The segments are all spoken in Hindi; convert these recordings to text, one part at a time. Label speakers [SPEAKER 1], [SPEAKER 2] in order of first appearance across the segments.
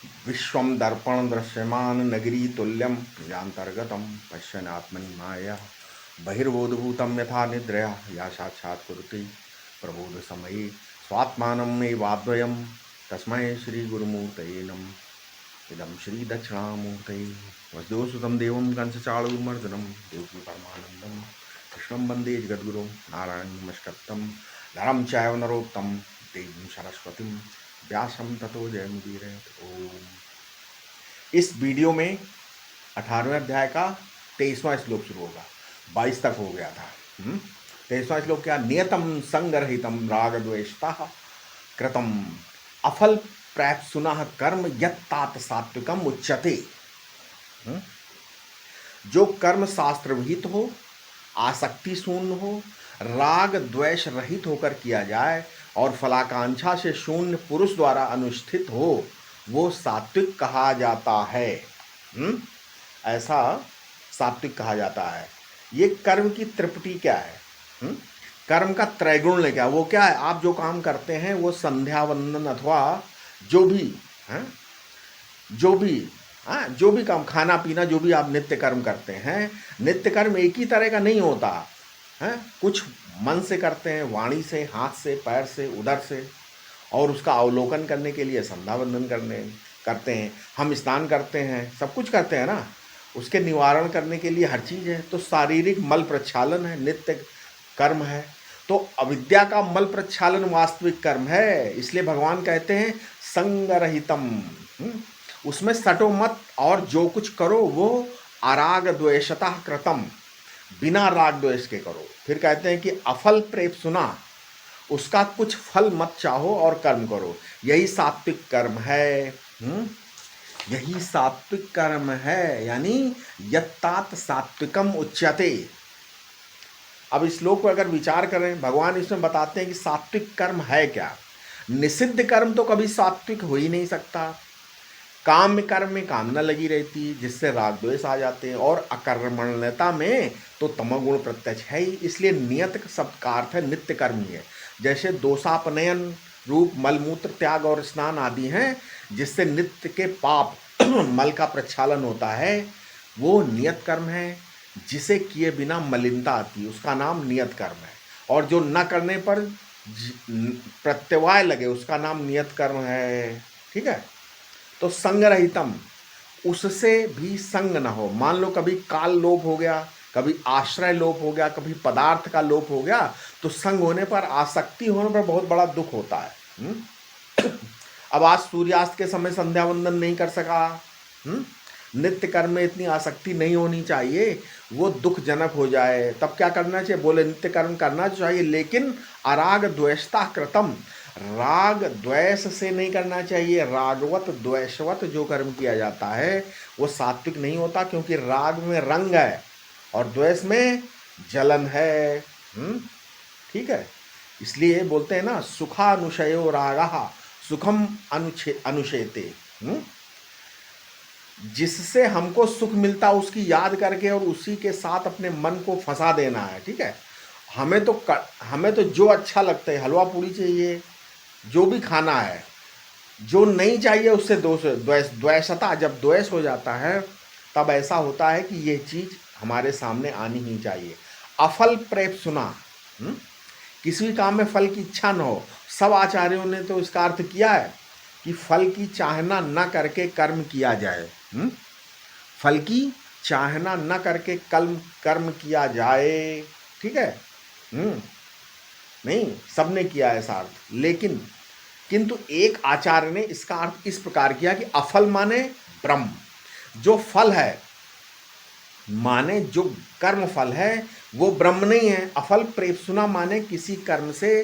[SPEAKER 1] विश्वं दर्पण दृश्यमान नगरी तुल्यं यान्तर्गतं पश्यन्नात्मनि माया बहिर्बोधभूतं यथा निद्रया या साक्षात् कुरुते प्रबोधसमये स्वात्मानमेवाद्वयं तस्मै श्रीगुरुमूर्तये नमः। इदं श्रीदक्षिणामूर्तये वसुदेवसुतं देवं कंसचाणूरमर्दनं देवकी परमानन्दं कृष्णं वन्दे जगद्गुरुं नारायणं नमस्कृतं नरं चैव नरोत्तमं देवीं सरस्वतीं व्यासं ततो जयमुदीरयेत्। ओम। इस वीडियो में 18वें अध्याय का 23वां श्लोक शुरू होगा। 22 तक हो गया था। 23वां श्लोक क्या? नियतम संगरहितम राग द्वेषतः कृतम अफल प्रैप्सुनः कर्म यत्तात सात्विकम उच्यते। जो कर्म शास्त्र विहित हो, आसक्ति शून्य हो, राग द्वेष रहित होकर किया जाए और फलाकांक्षा से शून्य पुरुष द्वारा अनुष्ठित हो, वो सात्विक कहा जाता है। ऐसा सात्विक कहा जाता है। ये कर्म की त्रिपुटी क्या है? कर्म का त्रैगुण क्या? वो क्या है? आप जो काम करते हैं वो संध्या वंदन अथवा जो भी काम, खाना पीना, जो भी आप नित्य कर्म करते हैं, नित्य कर्म एक ही तरह का नहीं होता है। कुछ मन से करते हैं, वाणी से, हाथ से, पैर से, उदर से, और उसका अवलोकन करने के लिए संध्या वंदन करते हैं। हम स्नान करते हैं, सब कुछ करते हैं ना, उसके निवारण करने के लिए हर चीज़ है। तो शारीरिक मल प्रक्षालन है, नित्य कर्म है। तो अविद्या का मल प्रक्षालन वास्तविक कर्म है। इसलिए भगवान कहते हैं संगरहितम, उसमें सटो मत, और जो कुछ करो वो अराग द्वेषतः कृतम, बिना राग द्वेष के करो। फिर कहते हैं कि अफल प्रेप सुना, उसका कुछ फल मत चाहो और कर्म करो। यही सात्विक कर्म है। यही सात्विक कर्म है, यानी यत्तात सात्विकम उच्यते। अब इस श्लोक पर अगर विचार करें, भगवान इसमें बताते हैं कि सात्विक कर्म है क्या। निषिद्ध कर्म तो कभी सात्विक हो ही नहीं सकता। काम्य कर्म में कामना लगी रहती है, जिससे राग द्वेष आ जाते हैं, और अकर्मण्यता में तो तमोगुण प्रत्यक्ष है ही। इसलिए नियत शब्द का अर्थ है नित्य कर्म ही है। जैसे दोषापनयन रूप मलमूत्र त्याग और स्नान आदि हैं, जिससे नित्य के पाप मल का प्रक्षालन होता है, वो नियत कर्म है। जिसे किए बिना मलिनता आती है, उसका नाम नियत कर्म है। और जो न करने पर प्रत्यवाय लगे, उसका नाम नियत कर्म है। ठीक है। तो संगरहितम, उससे भी संग न हो। मान लो कभी काल लोप हो गया, कभी आश्रय लोप हो गया, कभी पदार्थ का लोप हो गया, तो संग होने पर, आसक्ति होने पर बहुत बड़ा दुख होता है। अब आज सूर्यास्त के समय संध्या वंदन नहीं कर सका, नित्य कर्म में इतनी आसक्ति नहीं होनी चाहिए, वो दुखजनक हो जाए, तब क्या करना चाहिए? बोले नित्य कर्म करना चाहिए, लेकिन अराग द्वेषता कृतम, राग द्वेष से नहीं करना चाहिए। रागवत द्वेषवत जो कर्म किया जाता है वो सात्विक नहीं होता, क्योंकि राग में रंग है और द्वेष में जलन है। ठीक है। इसलिए बोलते हैं ना, सुखानुशयो रागः सुखम अनुशेते। जिससे हमको सुख मिलता उसकी याद करके और उसी के साथ अपने मन को फंसा देना है। ठीक है। हमें तो जो अच्छा लगता है, हलवा पूरी चाहिए, जो भी खाना है, जो नहीं चाहिए उससे द्वेषता, जब द्वेष हो जाता है तब ऐसा होता है कि ये चीज हमारे सामने आनी ही चाहिए। अफल प्रेप सुना, किसी भी काम में फल की इच्छा न हो। सब आचार्यों ने तो इसका अर्थ किया है कि फल की चाहना न करके कर्म किया जाए। फल की चाहना न करके कर्म किया जाए। ठीक है। नहीं, सबने किया ऐसा अर्थ, लेकिन किंतु एक आचार्य ने इसका अर्थ इस प्रकार किया कि अफल माने ब्रह्म, जो फल है माने जो कर्म फल है वो ब्रह्म नहीं है। अफल प्रेप्सुना माने किसी कर्म से,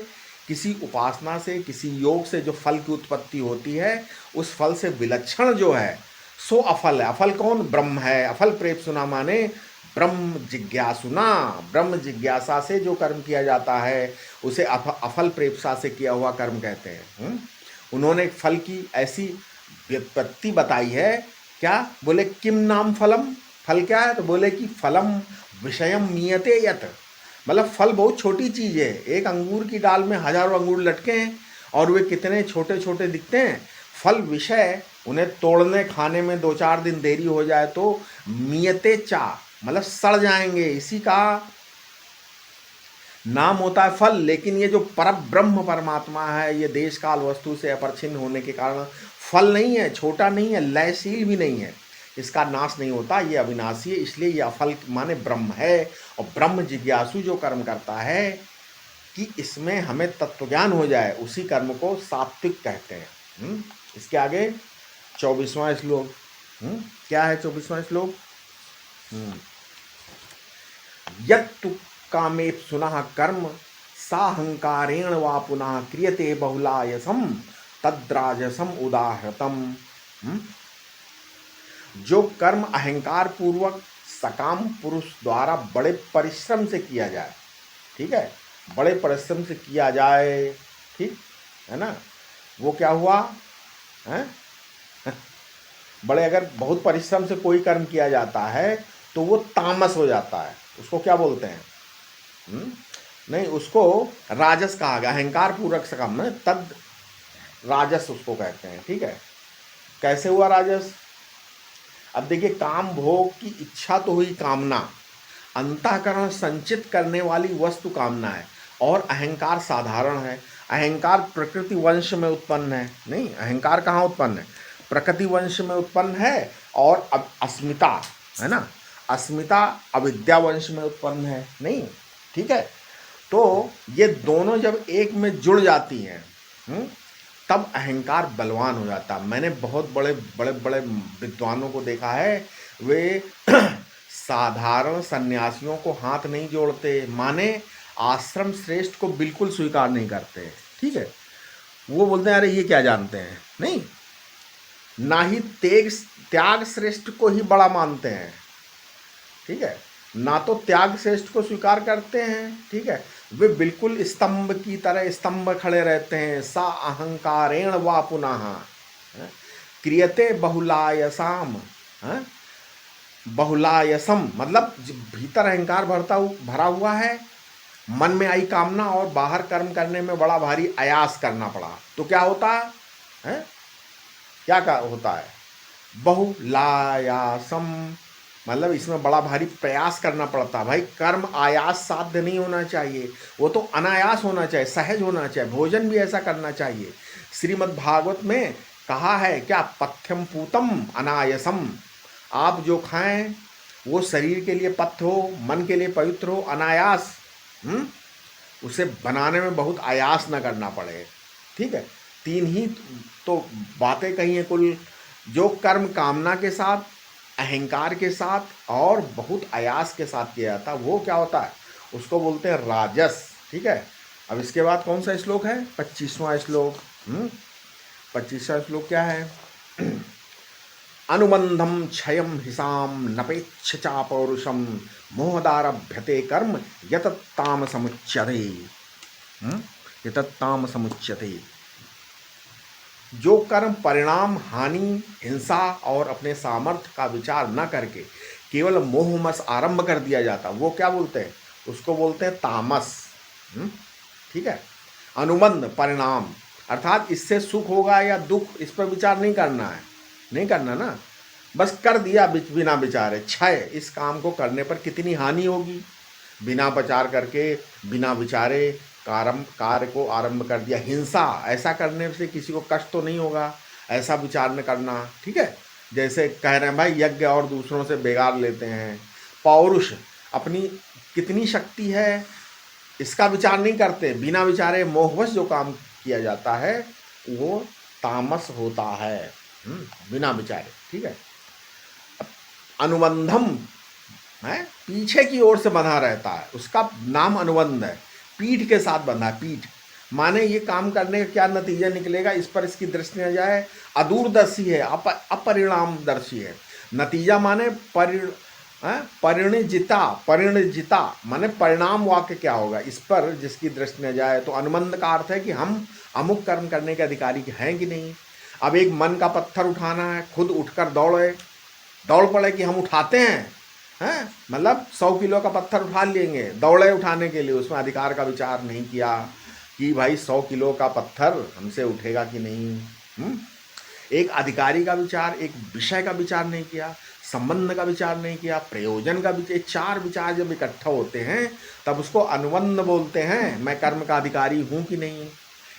[SPEAKER 1] किसी उपासना से, किसी योग से जो फल की उत्पत्ति होती है, उस फल से विलक्षण जो है सो अफल है। अफल कौन? ब्रह्म है। अफल प्रेप्सुना माने ब्रह्म जिज्ञासुना, ब्रह्म जिज्ञासा से जो कर्म किया जाता है उसे अफल प्रेप्सा से किया हुआ कर्म कहते हैं। उन्होंने फल की ऐसी व्युत्पत्ति बताई है। क्या बोले? किम नाम फलम, फल क्या है? तो बोले कि फलम विषयम मीयते यत, मतलब फल बहुत छोटी चीज़ है। एक अंगूर की डाल में हजारों अंगूर लटके हैं और वे कितने छोटे छोटे दिखते हैं। फल विषय उन्हें तोड़ने खाने में 2-4 दिन देरी हो जाए तो मियते चा मतलब सड़ जाएंगे, इसी का नाम होता है फल। लेकिन ये जो पर ब्रह्म परमात्मा है, ये देश काल वस्तु से अपरिच्छिन्न होने के कारण फल नहीं है, छोटा नहीं है, लयशील भी नहीं है, इसका नाश नहीं होता, ये अविनाशी है, इसलिए ये अफल माने ब्रह्म है। और ब्रह्म जिज्ञासु जो कर्म करता है कि इसमें हमें तत्वज्ञान हो जाए, उसी कर्म को सात्विक कहते हैं। इसके आगे 24वां श्लोक। क्या है 24वां श्लोक? यत्तु कामेप सुनः कर्म साहंकारेण वा पुनः क्रियते बहुलायसम तद्राजसम उदाहृतम। जो कर्म अहंकार पूर्वक सकाम पुरुष द्वारा बड़े परिश्रम से किया जाए, ठीक है, बड़े परिश्रम से किया जाए, ठीक है ना, वो क्या हुआ है? बड़े अगर बहुत परिश्रम से कोई कर्म किया जाता है तो वो तामस हो जाता है, उसको क्या बोलते हैं? नहीं, उसको राजस कहा गया, अहंकार पूर्वक सकम में तद राजस उसको कहते हैं, ठीक है। कैसे हुआ राजस? अब देखिए, काम भोग की इच्छा तो हुई कामना, अंतःकरण संचित करने वाली वस्तु कामना है, और अहंकार साधारण है। अहंकार प्रकृति वंश में उत्पन्न है, नहीं, अहंकार कहाँ उत्पन्न है? प्रकृति वंश में उत्पन्न है। और अब अस्मिता है ना, अस्मिता अविद्या वंश में उत्पन्न है, नहीं, ठीक है। तो ये दोनों जब एक में जुड़ जाती हैं तब अहंकार बलवान हो जाता। मैंने बहुत बड़े बड़े बड़े विद्वानों को देखा है, वे साधारण सन्यासियों को हाथ नहीं जोड़ते, माने आश्रम श्रेष्ठ को बिल्कुल स्वीकार नहीं करते, ठीक है। वो बोलते हैं अरे ये क्या जानते हैं, नहीं, ना ही त्याग श्रेष्ठ को ही बड़ा मानते हैं, ठीक है, ना तो त्याग श्रेष्ठ को स्वीकार करते हैं, ठीक है। वे बिल्कुल स्तंभ की तरह स्तंभ खड़े रहते हैं। सा अहंकारेण वा पुनः क्रियते बहुलायसाम, बहुलायसम मतलब भीतर अहंकार भरा हुआ है, मन में आई कामना और बाहर कर्म करने में बड़ा भारी आयास करना पड़ा, तो क्या होता है? क्या होता है? बहुलायासम मतलब इसमें बड़ा भारी प्रयास करना पड़ता है। भाई, कर्म आयास साध्य नहीं होना चाहिए, वो तो अनायास होना चाहिए, सहज होना चाहिए। भोजन भी ऐसा करना चाहिए। श्रीमद् भागवत में कहा है क्या? पथ्यम पूतम अनायसम, आप जो खाएं वो शरीर के लिए पथ्य हो, मन के लिए पवित्र हो, अनायास, उसे बनाने में बहुत आयास न करना पड़े, ठीक है। 3 ही तो बातें कही हैं कुल। जो कर्म कामना के साथ, अहंकार के साथ और बहुत आयास के साथ किया जाता, वो क्या होता है? उसको बोलते हैं राजस, ठीक है। अब इसके बाद कौन सा श्लोक है? 25वां श्लोक। 25वां श्लोक क्या है? अनुबंधम क्षयम हिसाम नपेक्ष चा पौरुषम मोहदारभ्यते कर्म यतत्ताम समुच्यते। यतत्ताम समुच्यते। जो कर्म परिणाम, हानि, हिंसा और अपने सामर्थ्य का विचार न करके केवल मोहमस आरंभ कर दिया जाता, वो क्या बोलते हैं? उसको बोलते हैं तामस, ठीक है। अनुबंध परिणाम अर्थात इससे सुख होगा या दुख, इस पर विचार नहीं करना है, नहीं करना ना, बस कर दिया बिना विचारे। क्षय, इस काम को करने पर कितनी हानि होगी, बिना विचार करके, बिना विचारे कार्य को आरंभ कर दिया। हिंसा, ऐसा करने से किसी को कष्ट तो नहीं होगा, ऐसा विचार न करना, ठीक है। जैसे कह रहे हैं भाई, यज्ञ और दूसरों से बिगाड़ लेते हैं। पौरुष, अपनी कितनी शक्ति है इसका विचार नहीं करते, बिना विचारे मोहवश जो काम किया जाता है वो तामस होता है, बिना विचारे, ठीक है। अनुबंधम है, पीछे की ओर से बंधा रहता है, उसका नाम अनुबंध है। पीठ के साथ बंधा है, पीठ माने ये काम करने का क्या नतीजा निकलेगा, इस पर इसकी दृष्टि न जाए, अदूरदर्शी है, अपरिणामदर्शी है। नतीजा माने परिणजिता माने परिणाम वाक्य क्या होगा, इस पर जिसकी दृष्टि न जाए। तो अनुबंध का अर्थ है कि हम अमुक कर्म करने के अधिकारी हैं कि नहीं। अब एक मन का पत्थर उठाना है, खुद उठकर दौड़ पड़े कि हम उठाते हैं, मतलब 100 किलो का पत्थर उठा लेंगे, दौड़े उठाने के लिए, उसमें अधिकार का विचार नहीं किया कि भाई 100 किलो का पत्थर हमसे उठेगा कि नहीं। एक अधिकारी का विचार, एक विषय का विचार नहीं किया, संबंध का विचार नहीं किया, प्रयोजन का विचार, चार विचार जब इकट्ठा होते हैं तब उसको अनुबंध बोलते हैं। मैं कर्म का अधिकारी हूँ कि नहीं,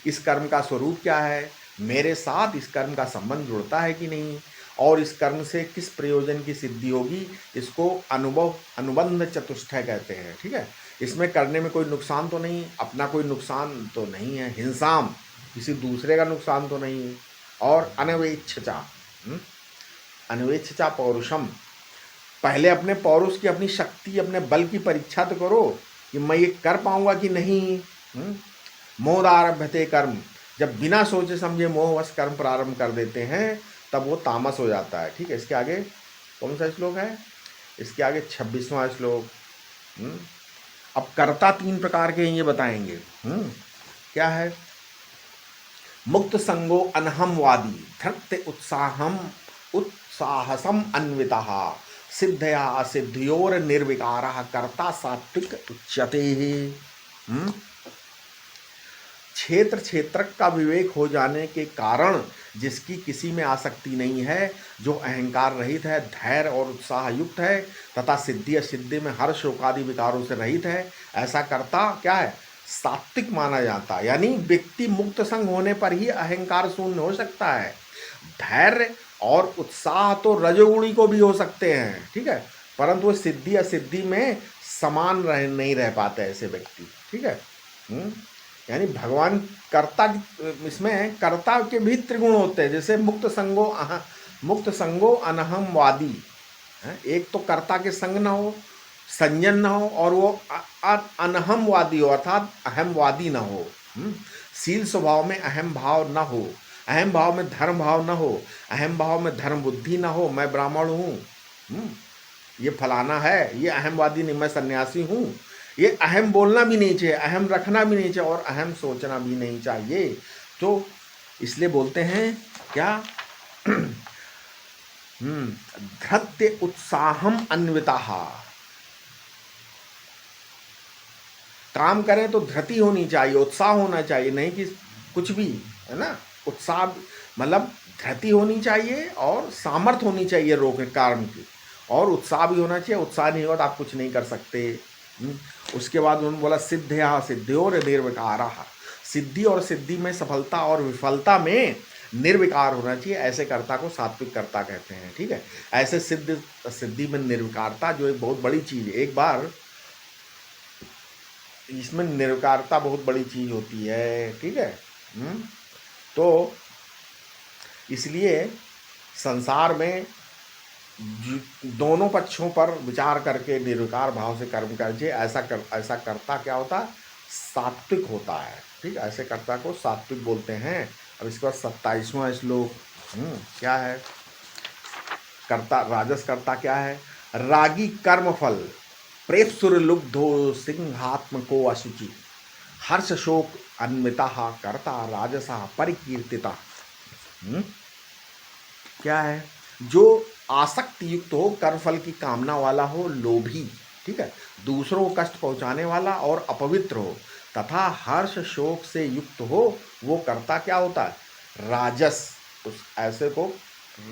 [SPEAKER 1] इस कर्म का स्वरूप क्या है, मेरे साथ इस कर्म का संबंध जुड़ता है कि नहीं, और इस कर्म से किस प्रयोजन की सिद्धि होगी, इसको अनुबंध चतुष्टय कहते हैं। ठीक है, इसमें करने में कोई नुकसान तो नहीं, अपना कोई नुकसान तो नहीं है, हिंसाम किसी दूसरे का नुकसान तो नहीं है, और अनवेच्छचा, अनवेच्छचा पौरुषम, पहले अपने पौरुष की, अपनी शक्ति, अपने बल की परीक्षा तो करो कि मैं ये कर पाऊंगा कि नहीं। मोदारभ्यते कर्म, जब बिना सोचे समझे मोहवश कर्म प्रारंभ कर देते हैं तब वो तामस हो जाता है। ठीक है, इसके आगे कौन सा श्लोक है, इसके आगे 26वां श्लोक। अब कर्ता तीन प्रकार के ये बताएंगे। क्या है, मुक्त संगो अनहमवादी धृत्य उत्साहसम अन्विता सिद्धया असिद्धियोर निर्विकार कर्ता सात्विक उच्यते। क्षेत्र क्षेत्रक का विवेक हो जाने के कारण जिसकी किसी में आसक्ति नहीं है, जो अहंकार रहित है, धैर्य और उत्साह युक्त है तथा सिद्धि असिद्धि में हर शोकादि विकारों से रहित है, ऐसा कर्ता क्या है, सात्विक माना जाता है। यानी व्यक्ति मुक्त संग होने पर ही अहंकार शून्य हो सकता है। धैर्य और उत्साह तो रजोगुणी को भी हो सकते हैं, ठीक है, परंतु वो सिद्धि असिद्धि में समान नहीं रह पाते ऐसे व्यक्ति। ठीक है, यानी भगवान कर्ता, इसमें कर्ता के भी त्रिगुण होते हैं। जैसे मुक्त संगो अनहमवादी, एक तो कर्ता के संग न हो, संयम न हो, और वो अनहमवादी हो अर्थात अहमवादी न हो। शील स्वभाव में अहम भाव न हो, अहम भाव में धर्म भाव न हो, अहम भाव में धर्म बुद्धि न हो, मैं ब्राह्मण हूँ, ये फलाना है, ये अहमवादी नहीं, मैं सन्यासी हूँ, ये अहम बोलना भी नहीं चाहिए, अहम रखना भी नहीं चाहिए, और अहम सोचना भी नहीं चाहिए। तो इसलिए बोलते हैं क्या, धृत्य उत्साहम अन्विता, काम करें तो धृति होनी चाहिए, उत्साह होना चाहिए, नहीं कि कुछ भी, है ना, उत्साह मतलब धृति होनी चाहिए और सामर्थ्य होनी चाहिए रोक कारण की, और उत्साह भी होना चाहिए। उत्साह नहीं होगा तो आप कुछ नहीं कर सकते। उसके बाद उन्होंने बोला सिद्धया सिद्धियोर निर्विकार, सिद्धि और सिद्धि में सफलता और विफलता में निर्विकार होना चाहिए, ऐसे कर्ता को सात्विक कर्ता कहते हैं। ठीक है, ऐसे सिद्धि में निर्विकारता जो एक बहुत बड़ी चीज़ है। एक बार इसमें निर्विकारता बहुत बड़ी चीज़ होती है। ठीक है, तो इसलिए संसार में दोनों पक्षों पर विचार करके निर्विकार भाव से कर्म कीजिए, ऐसा कर्ता क्या होता, सात्विक होता है। ठीक है, ऐसे कर्ता को सात्विक बोलते हैं। अब इसके बाद 27वां श्लोक क्या है, कर्ता राजस कर्ता क्या है, रागी कर्म फल प्रेपसुर लुब्धो सिंहात्मको अशुचि हर्ष शोक अन्विता कर्ता राजसा परिकीर्तिता। क्या है, जो आसक्ति युक्त हो, कर्मफल की कामना वाला हो, लोभी, ठीक है, दूसरों को कष्ट पहुंचाने वाला और अपवित्र हो तथा हर्ष शोक से युक्त हो, वो कर्ता क्या होता है, राजस। उस ऐसे को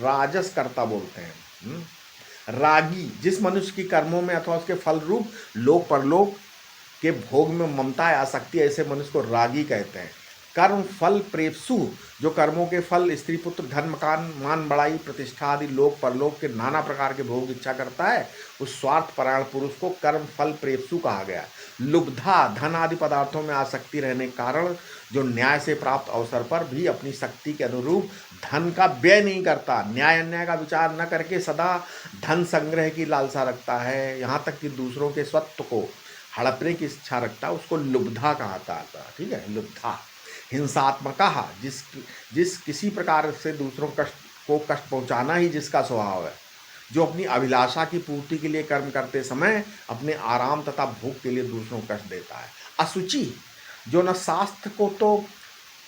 [SPEAKER 1] राजस कर्ता बोलते हैं। रागी, जिस मनुष्य की कर्मों में अथवा उसके फल रूप लोक परलोक के भोग में ममता या आसक्ति, ऐसे मनुष्य को रागी कहते हैं। कर्म फल प्रेपसु, जो कर्मों के फल स्त्री पुत्र धन मकान मान बड़ाई प्रतिष्ठा आदि लोक परलोक के नाना प्रकार के भोग इच्छा करता है, उस स्वार्थ परायण पुरुष को कर्म फल प्रेपसु कहा गया। लुब्धा, धन आदि पदार्थों में आसक्ति रहने के कारण जो न्याय से प्राप्त अवसर पर भी अपनी शक्ति के अनुरूप धन का व्यय नहीं करता, न्याय अन्याय का विचार न करके सदा धन संग्रह की लालसा रखता है, यहाँ तक कि दूसरों के स्वत्व को हड़पने की इच्छा रखता है, उसको लुब्धा कहा था। ठीक है, लुब्धा। हिंसात्मक, जिस किसी प्रकार से दूसरों को कष्ट पहुंचाना ही जिसका स्वभाव है, जो अपनी अभिलाषा की पूर्ति के लिए कर्म करते समय अपने आराम तथा भोग के लिए दूसरों को कष्ट देता है। असुचि, जो न शास्त्र को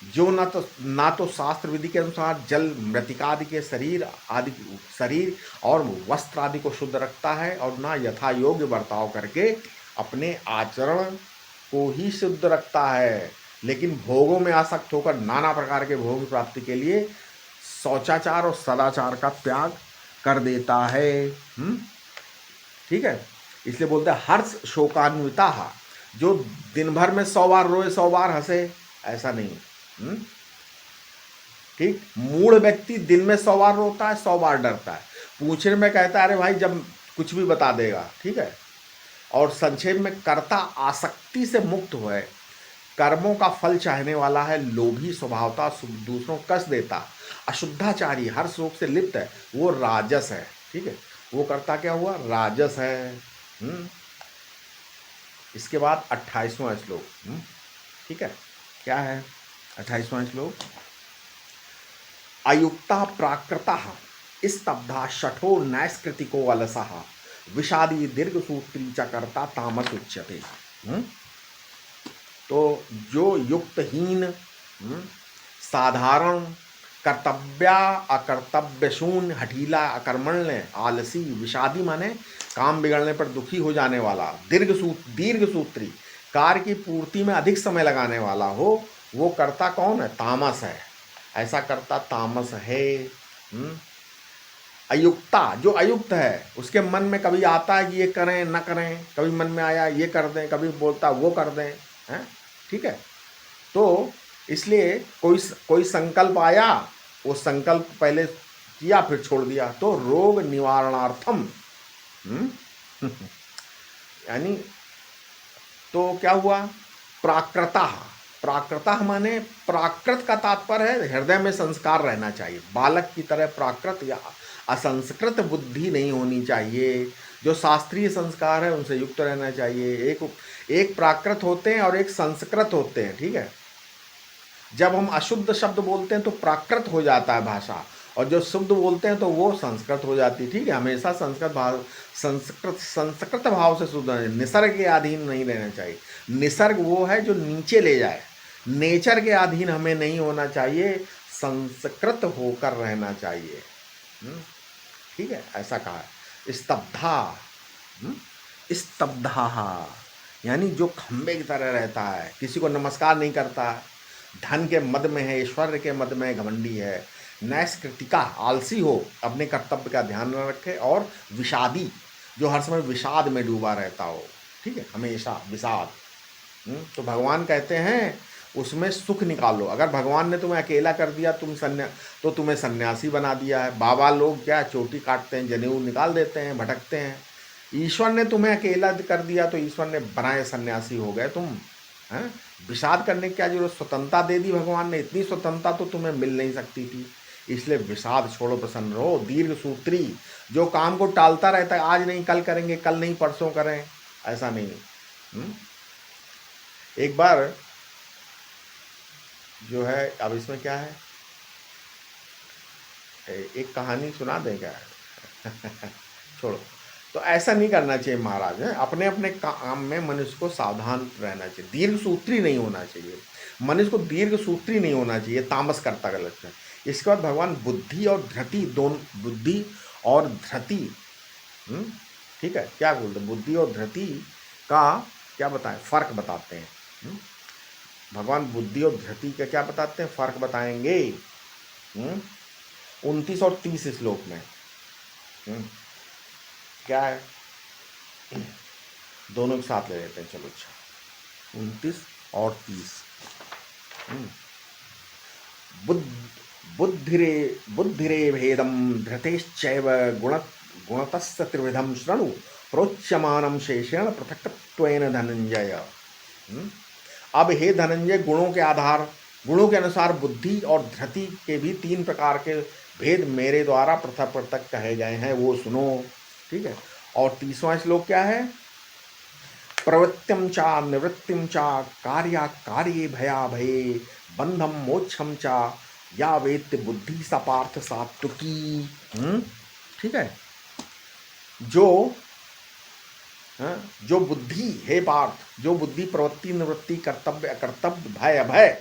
[SPEAKER 1] जो ना तो शास्त्र विधि के अनुसार जल मृतिका आदि के शरीर और वस्त्र आदि को शुद्ध रखता है, और ना यथा योग्य बर्ताव करके अपने आचरण को ही शुद्ध रखता है, लेकिन भोगों में आसक्त होकर नाना प्रकार के भोग प्राप्ति के लिए शौचाचार और सदाचार का त्याग कर देता है। ठीक है, इसलिए बोलते हैं हर्ष शोकान्विता, जो दिन भर में 100 बार रोए 100 बार हंसे, ऐसा नहीं। ठीक, मूढ़ व्यक्ति दिन में 100 बार रोता है, 100 बार डरता है, पूछने में कहता है अरे भाई जब कुछ भी बता देगा। ठीक है, और संक्षेप में कर्ता आसक्ति से मुक्त हुए, कर्मों का फल चाहने वाला है, लोभी स्वभावता, दूसरों को कष्ट देता, अशुद्धाचारी, हर शोक से लिप्त है, वो राजस है। ठीक है, वो कर्ता क्या हुआ, राजस है। इसके बाद 28वां श्लोक। ठीक है, क्या है 28वां श्लोक, अयुक्ता प्राकृता स्तब्धा शठो नैष्कृतिको अलसः विषादी दीर्घ सूत्री च कर्ता तामस उच्यते। तो जो युक्तहीन, साधारण, कर्तव्या अकर्तव्य शून्य, हठीला, अकर्मण्य, आलसी, विषादी माने काम बिगड़ने पर दुखी हो जाने वाला, दीर्घ सूत्री, कार्य की पूर्ति में अधिक समय लगाने वाला हो, वो कर्ता कौन है, तामस है। ऐसा कर्ता तामस है। अयुक्ता, जो अयुक्त है, उसके मन में कभी आता है कि ये करें न करें, कभी मन में आया ये कर दें, कभी बोलता वो कर दें, हैं। ठीक है, तो इसलिए कोई संकल्प आया, वो संकल्प पहले किया फिर छोड़ दिया, तो रोग निवारणार्थम यानी तो क्या हुआ, प्राकृता माने प्राकृत का तात्पर्य है हृदय में संस्कार रहना चाहिए, बालक की तरह प्राकृत या असंस्कृत बुद्धि नहीं होनी चाहिए, जो शास्त्रीय संस्कार है उनसे युक्त रहना चाहिए। एक प्राकृत होते हैं और एक संस्कृत होते हैं। ठीक है, जब हम अशुद्ध शब्द बोलते हैं तो प्राकृत हो जाता है भाषा, और जो शुद्ध बोलते हैं तो वो संस्कृत हो जाती है। ठीक है, हमेशा संस्कृत भाव से शुद्ध है, निसर्ग के अधीन नहीं रहना चाहिए। निसर्ग वो है जो नीचे ले जाए, नेचर के अधीन हमें नहीं होना चाहिए, संस्कृत होकर रहना चाहिए। ठीक है, ऐसा कहा है। स्तब्धा यानी जो खंबे की तरह रहता है, किसी को नमस्कार नहीं करता, धन के मद में है, ऐश्वर्य के मद में घमंडी है, नैष्कृतिका, आलसी हो, अपने कर्तव्य का ध्यान न रखे, और विषादी, जो हर समय विषाद में डूबा रहता हो। ठीक है, हमेशा विषाद। तो भगवान कहते हैं उसमें सुख निकालो। अगर भगवान ने तुम्हें अकेला कर दिया, तो तुम्हें सन्यासी बना दिया है। बाबा लोग क्या चोटी काटते हैं, जनेऊ निकाल देते हैं, भटकते हैं। ईश्वर ने तुम्हें अकेला कर दिया तो ईश्वर ने बनाए सन्यासी हो गए तुम, हैं। विषाद करने की क्या जरूरत, स्वतंत्रता दे दी भगवान ने, इतनी स्वतंत्रता तो तुम्हें मिल नहीं सकती थी। इसलिए विषाद छोड़ो, प्रसन्न रहो। दीर्घ सूत्री, जो काम को टालता रहता है, आज नहीं कल करेंगे, कल नहीं परसों करें, ऐसा नहीं। एक बार जो है, अब इसमें क्या है, एक कहानी सुना दें क्या छोड़ो। तो ऐसा नहीं करना चाहिए महाराज, है अपने अपने काम में मनुष्य को सावधान रहना चाहिए, दीर्घ सूत्री नहीं होना चाहिए, मनुष्य को दीर्घ सूत्री नहीं होना चाहिए, तामस करता का लक्षण। इसके बाद भगवान बुद्धि और धृति, दोनों बुद्धि और धृति, ठीक है, क्या बोलते हैं, बुद्धि और धृति का क्या बताएं, फर्क बताते हैं। भगवान बुद्धि और धृति का क्या बताते हैं, फर्क बताएंगे 29 और 30 श्लोक में। क्या है, दोनों के साथ ले लेते हैं, चलो। अच्छा, 29 और 30। बुद्धिरे भेदम धृतेश्चैव गुणतस्य त्रिविधम शृणु प्रोच्यमानम शेषेण पृथक्त्वेन धनंजय। अब हे धनंजय, गुणों के अनुसार बुद्धि और धृति के भी 3 प्रकार के भेद मेरे द्वारा पृथक पृथक कहे गए हैं, वो सुनो। ठीक है, और 30वां श्लोक क्या है, प्रवृत्तिम चा निवृत्तिम चा कार्या कार्ये भया भये बंधम मोक्षम चा या वेत्य बुद्धि सपार्थ सात्विकी। ठीक है, जो बुद्धि, हे पार्थ, जो बुद्धि प्रवृत्ति निवृत्ति कर्तव्य अकर्तव्य भय अभय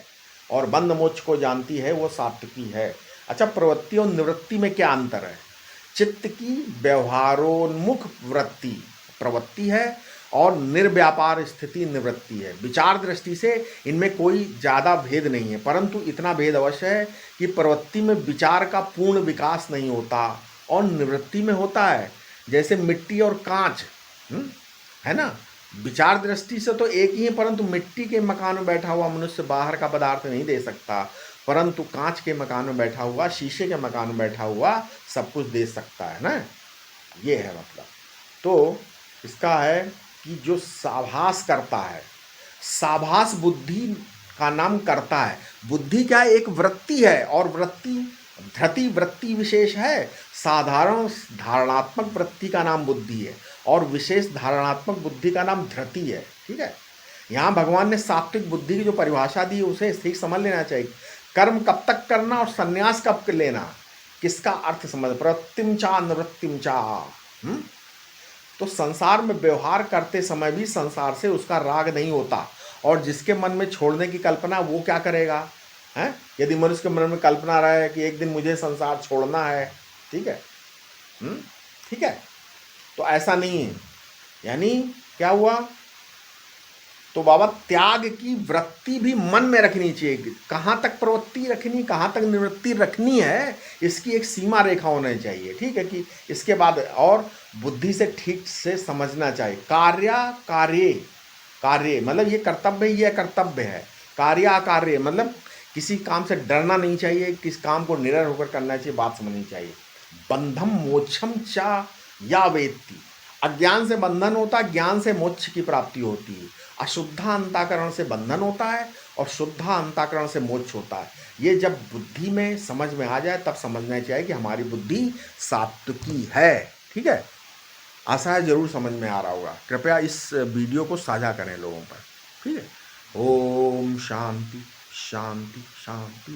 [SPEAKER 1] और बंध मोक्ष को जानती है, वो सात्विकी है। अच्छा, प्रवृत्ति और निवृत्ति में क्या अंतर है, चित्त की व्यवहारोन्मुख वृत्ति प्रवृत्ति है, और निर्व्यापार स्थिति निवृत्ति है। विचार दृष्टि से इनमें कोई ज़्यादा भेद नहीं है, परंतु इतना भेद अवश्य है कि प्रवृत्ति में विचार का पूर्ण विकास नहीं होता और निवृत्ति में होता है। जैसे मिट्टी और कांच, है ना, विचार दृष्टि से तो एक ही है, परंतु मिट्टी के मकान में बैठा हुआ मनुष्य बाहर का पदार्थ नहीं दे सकता, परंतु कांच के मकान में बैठा हुआ, शीशे के मकान में बैठा हुआ सब कुछ दे सकता है ना। ये है मतलब। तो इसका है कि जो साभास करता है, साभास बुद्धि का नाम करता है। बुद्धि क्या है? एक वृत्ति है, और वृत्ति धृति वृत्ति विशेष है। साधारण धारणात्मक वृत्ति का नाम बुद्धि है और विशेष धारणात्मक बुद्धि का नाम धृति है। ठीक है, यहाँ भगवान ने सात्विक बुद्धि की जो परिभाषा दी उसे ठीक समझ लेना चाहिए। कर्म कब तक करना और संन्यास कब लेना, किसका अर्थ समझ, प्रवृत्तिम चा निवृत्तिम चा। तो संसार में व्यवहार करते समय भी संसार से उसका राग नहीं होता, और जिसके मन में छोड़ने की कल्पना वो क्या करेगा, हैं? यदि मनुष्य के मन में कल्पना रहे कि एक दिन मुझे संसार छोड़ना है, ठीक है, ठीक है, तो ऐसा नहीं है। यानी क्या हुआ, तो बाबा त्याग की वृत्ति भी मन में रखनी चाहिए। कहाँ तक प्रवृत्ति रखनी, कहाँ तक निवृत्ति रखनी है, इसकी एक सीमा रेखा होनी चाहिए। ठीक है, कि इसके बाद और बुद्धि से ठीक से समझना चाहिए। कार्य कार्य मतलब ये कर्तव्य, ये कर्तव्य है। कार्य अकार्य मतलब किसी काम से डरना नहीं चाहिए, किस काम को निडर होकर करना चाहिए, बात समझनी चाहिए। बंधम मोक्षम चा या वेत्ति, अज्ञान से बंधन होता है, ज्ञान से मोक्ष की प्राप्ति होती है। अशुद्धा अंतःकरण से बंधन होता है और शुद्धा अंतःकरण से मोक्ष होता है। ये जब बुद्धि में समझ में आ जाए तब समझना चाहिए कि हमारी बुद्धि सात्विकी है। ठीक है, आशा है जरूर समझ में आ रहा होगा। कृपया इस वीडियो को साझा करें लोगों पर। ठीक है, ओम शांति शांति शांति।